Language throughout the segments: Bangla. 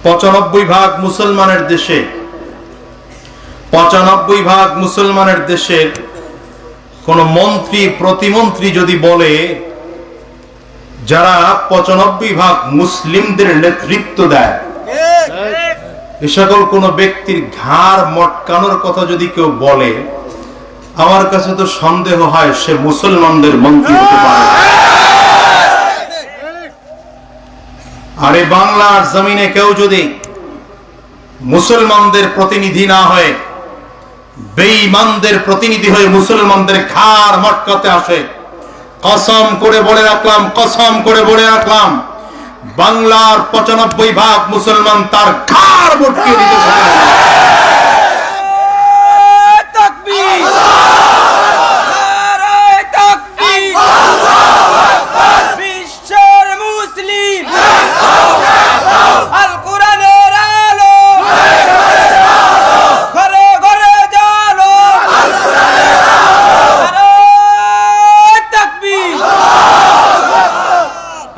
95 ভাগ মুসলমানের দেশে 95 ভাগ মুসলমানের দেশের কোন মন্ত্রী প্রতিমন্ত্রী যদি বলে যারা 95 ভাগ মুসলিমদের নেতৃত্ব দেয়, এ সকল কোন ব্যক্তির ঘাড় মটকানোর কথা যদি কেউ বলে, আমার কাছে তো সন্দেহ হয় সে মুসলমানদের মন্ত্রী হতে পারে। আরে বাংলার জমিনে কেউ যদি মুসলমানদের প্রতিনিধি না হয়ে বেঈমানদের প্রতিনিধি হয়ে মুসলমানদের ঘাড় মটকাতে আসে, কসম করে বলে রাখলাম বাংলার 95 ভাগ মুসলমান তার ঘাড় মটকিয়ে দিতে পারে।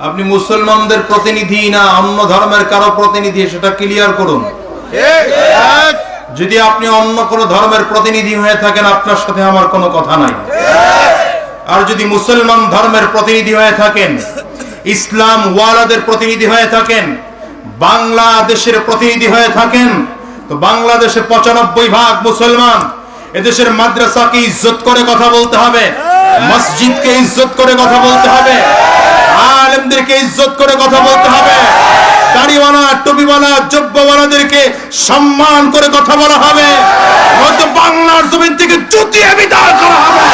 আপনি মুসলমানদের প্রতিনিধি না অন্য ধর্মের কারো প্রতিনিধি, সেটা ক্লিয়ার করুন। যদি আপনি অন্য কোন ধর্মের প্রতিনিধি হয়ে থাকেন, আপনার সাথে আমার কোনো কথা নাই। আর যদি মুসলমান ধর্মের প্রতিনিধি হয়ে থাকেন, ইসলাম ওয়ালাদের প্রতিনিধি হয়ে থাকেন, বাংলাদেশের প্রতিনিধি হয়ে থাকেন, তো বাংলাদেশে 95 ভাগ মুসলমান, এদেশের মাদ্রাসাকে ইজ্জত করে কথা বলতে হবে, মসজিদকে ইজ্জত করে কথা বলতে হবে, আলেমদেরকে ইজ্জত করে কথা বলতে হবে, দাড়িওয়ালা টুপিওয়ালা জুব্বাওয়ালাদেরকে সম্মান করে কথা বলা হবে, নয়তো বাংলার জমিন থেকে চুটিয়ে বিদায় করা হবে।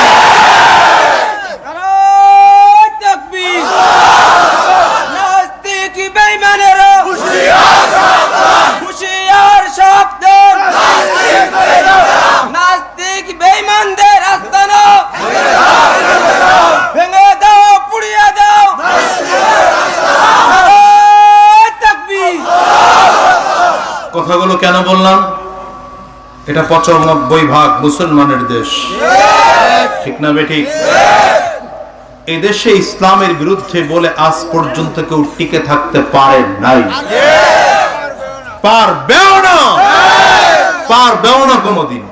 কথাগুলো কেন বললাম? এটা 95 ভাগ মুসলমানের দেশ, ঠিক না বেঠিক? এই দেশে ইসলামের বিরুদ্ধে বলে আজ পর্যন্ত কেউ টিকে থাকতে পারে নাই, পারবেও না কোনদিন।